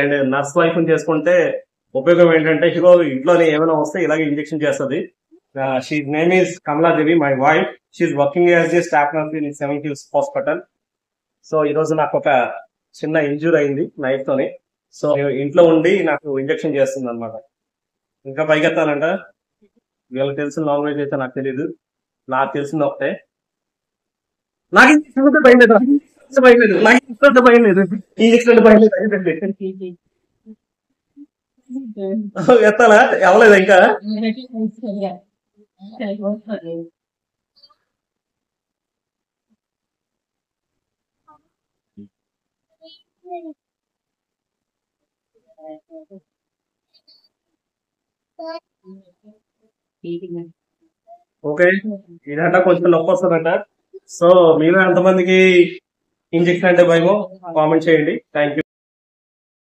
And nurse wife చేసుకుంటే ఉపయోగం ఏంటంటే ఇగో ఇంట్లోనే ఏమైనా వస్తే ఇలాగే ఇంజెక్షన్ చేస్తుంది. She name is Kamaladevi, my wife. She working as a staff nurse in seven hills hospital. So ఈ రోజు నాకు ఒక చిన్న ఇంజూరీ అయింది నైఫ్ తోని. సో ఇంట్లో ఉండి నాకు ఇంజెక్షన్ చేస్తుంది అనమాట. ఇంకా పైకెత్తానంట. వీళ్ళకి తెలిసిన లాంగ్వేజ్ అయితే నాకు తెలియదు, నాకు తెలిసింది ఒకటే. నాకు ఇంజక్షన్ భయం లేదు, భయం లేదు, నాకు ఇంజక్షన్ భయం లేదు, ఇంజక్షన్ భయం లేదు. ఎత్తాలా? ఎవలేదు ఇంకా. ఓకే, ఇదంట కొంచెం నొప్పి వస్తుందంట. సో మీరు ఎంతమందికి ఇంజక్షన్ అంటే భయమో కామెంట్ చేయండి. Thank you.